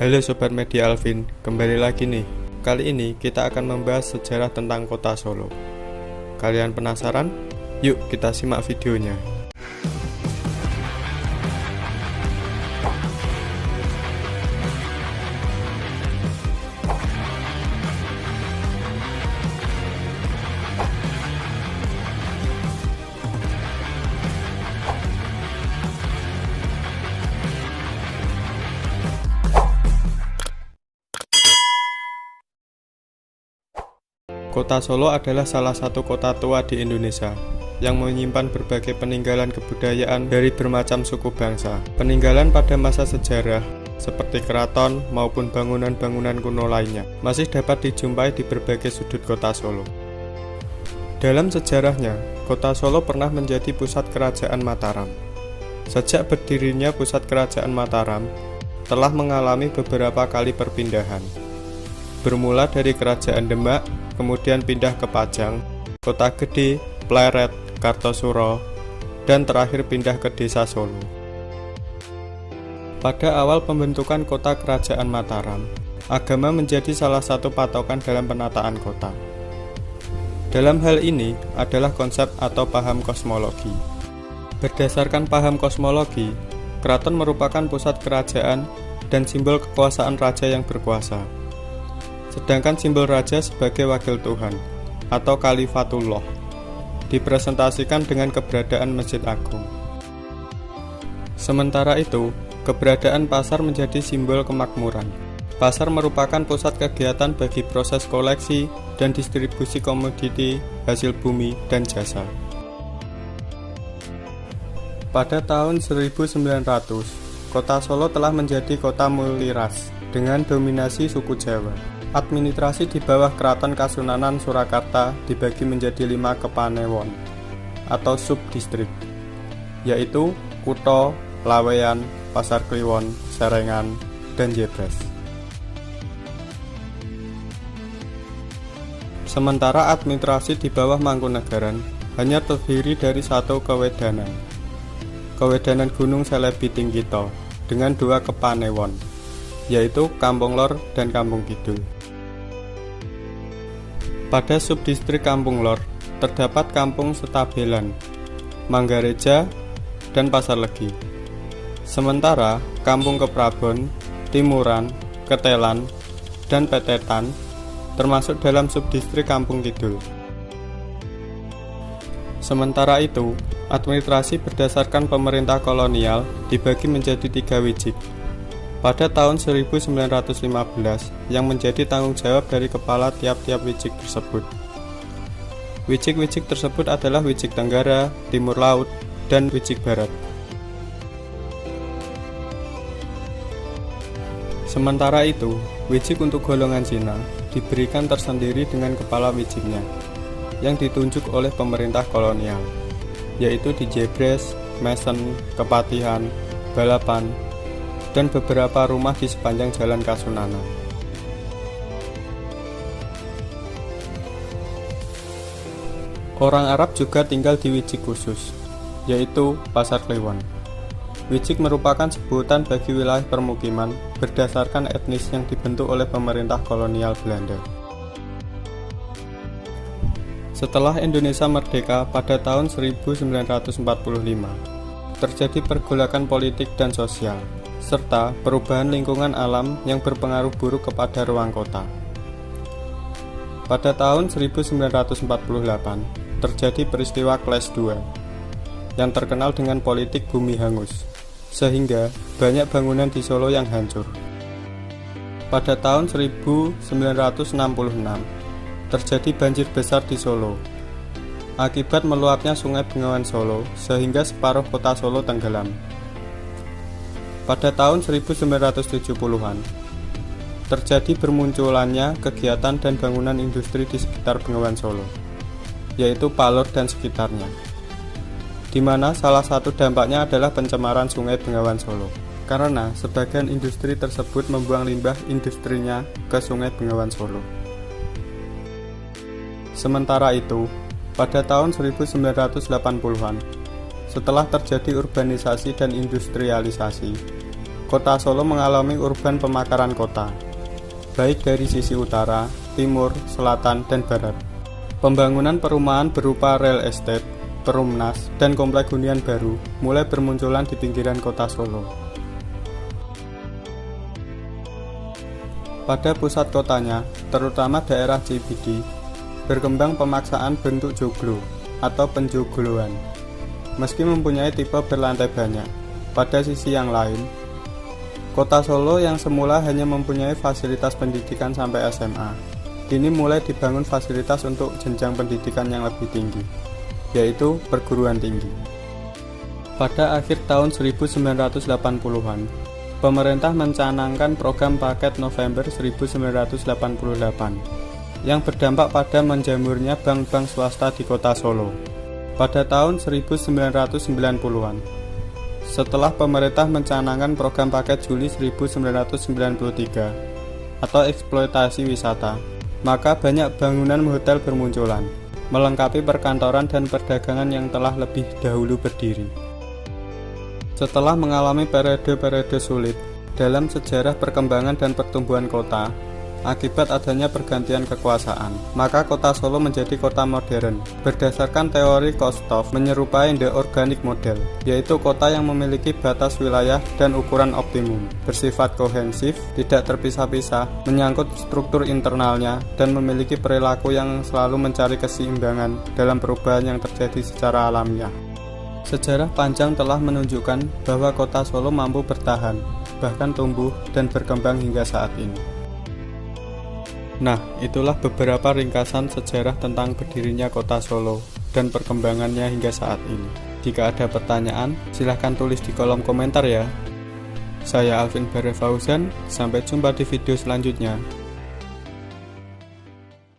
Halo Sobat Media Alvin, kembali lagi nih. Kali ini kita akan membahas sejarah tentang kota Solo. Kalian penasaran? Yuk kita simak videonya. Kota Solo adalah salah satu kota tua di Indonesia yang menyimpan berbagai peninggalan kebudayaan dari bermacam suku bangsa. Peninggalan pada masa sejarah seperti keraton maupun bangunan-bangunan kuno lainnya masih dapat dijumpai di berbagai sudut kota Solo. Dalam sejarahnya, kota Solo pernah menjadi pusat kerajaan Mataram. Sejak berdirinya pusat kerajaan Mataram, telah mengalami beberapa kali perpindahan. Bermula dari Kerajaan Demak, kemudian pindah ke Pajang, Kota Gede, Pleret, Kartosuro, dan terakhir pindah ke Desa Solo. Pada awal pembentukan kota Kerajaan Mataram, agama menjadi salah satu patokan dalam penataan kota. Dalam hal ini adalah konsep atau paham kosmologi. Berdasarkan paham kosmologi, keraton merupakan pusat kerajaan dan simbol kekuasaan raja yang berkuasa. Sedangkan simbol raja sebagai wakil Tuhan atau Khalifatullah dipresentasikan dengan keberadaan Masjid Agung. Sementara itu, keberadaan pasar menjadi simbol kemakmuran. Pasar merupakan pusat kegiatan bagi proses koleksi dan distribusi komoditi, hasil bumi, dan jasa. Pada tahun 1900, Kota Solo telah menjadi kota multiras dengan dominasi suku Jawa. Administrasi di bawah Keraton Kasunanan Surakarta dibagi menjadi 5 kepanewon atau subdistrik, yaitu Kutha, Laweyan, Pasar Kliwon, Serengan, dan Jebres. Sementara administrasi di bawah Mangkunegaran hanya terdiri dari 1 kewedanan, Kewedanan Gunung Selebi Tingkito, dengan 2 kepanewon, yaitu Kampung Lor dan Kampung Kidul. Pada subdistrik Kampung Lor terdapat Kampung Setabelan, Manggareja, dan Pasar Legi. Sementara Kampung Keprabon, Timuran, Ketelan, dan Petetan termasuk dalam subdistrik Kampung Kidul. Sementara itu, administrasi berdasarkan pemerintah kolonial dibagi menjadi 3 wijik. Pada tahun 1915 yang menjadi tanggung jawab dari kepala tiap-tiap wijik tersebut. Wijik-wijik tersebut adalah Wijik Tenggara, Timur Laut, dan Wijik Barat. Sementara itu, wijik untuk golongan Cina diberikan tersendiri dengan kepala wijiknya yang ditunjuk oleh pemerintah kolonial, yaitu di Jebres, Mesen, Kepatihan, Balapan, dan beberapa rumah di sepanjang Jalan Kasunanan. Orang Arab juga tinggal di wijik khusus, yaitu Pasar Kliwon. Wijik merupakan sebutan bagi wilayah permukiman berdasarkan etnis yang dibentuk oleh pemerintah kolonial Belanda. Setelah Indonesia merdeka pada tahun 1945, terjadi pergolakan politik dan sosial, serta perubahan lingkungan alam yang berpengaruh buruk kepada ruang kota. Pada tahun 1948, terjadi peristiwa Kles II yang terkenal dengan politik bumi hangus, sehingga banyak bangunan di Solo yang hancur. Pada tahun 1966, terjadi banjir besar di Solo, akibat meluapnya Sungai Bengawan Solo, sehingga separuh kota Solo tenggelam. Pada tahun 1970-an, terjadi bermunculannya kegiatan dan bangunan industri di sekitar Bengawan Solo, yaitu Palur dan sekitarnya, di mana salah satu dampaknya adalah pencemaran Sungai Bengawan Solo, karena sebagian industri tersebut membuang limbah industrinya ke Sungai Bengawan Solo. Sementara itu, pada tahun 1980-an, setelah terjadi urbanisasi dan industrialisasi, Kota Solo mengalami urban pemekaran kota, baik dari sisi utara, timur, selatan, dan barat. Pembangunan perumahan berupa real estate, perumnas, dan komplek hunian baru mulai bermunculan di pinggiran kota Solo. Pada pusat kotanya, terutama daerah CBD, berkembang pemaksaan bentuk joglo atau penjogloan. Meski mempunyai tipe berlantai banyak, pada sisi yang lain, Kota Solo yang semula hanya mempunyai fasilitas pendidikan sampai SMA, kini mulai dibangun fasilitas untuk jenjang pendidikan yang lebih tinggi, yaitu perguruan tinggi. Pada akhir tahun 1980-an, pemerintah mencanangkan program Paket November 1988 yang berdampak pada menjamurnya bank-bank swasta di kota Solo. Pada tahun 1990-an, setelah pemerintah mencanangkan program paket Juli 1993 atau eksploitasi wisata, maka banyak bangunan hotel bermunculan, melengkapi perkantoran dan perdagangan yang telah lebih dahulu berdiri. Setelah mengalami periode-periode sulit dalam sejarah perkembangan dan pertumbuhan kota, akibat adanya pergantian kekuasaan, maka kota Solo menjadi kota modern. Berdasarkan teori Kostow, menyerupai the organic model, yaitu kota yang memiliki batas wilayah dan ukuran optimum, bersifat kohensif, tidak terpisah-pisah, menyangkut struktur internalnya, dan memiliki perilaku yang selalu mencari keseimbangan dalam perubahan yang terjadi secara alamiah. Sejarah panjang telah menunjukkan bahwa kota Solo mampu bertahan, bahkan tumbuh dan berkembang hingga saat ini. Nah, itulah beberapa ringkasan sejarah tentang berdirinya kota Solo dan perkembangannya hingga saat ini. Jika ada pertanyaan, silahkan tulis di kolom komentar ya. Saya Alvin Bare Fauzan, sampai jumpa di video selanjutnya.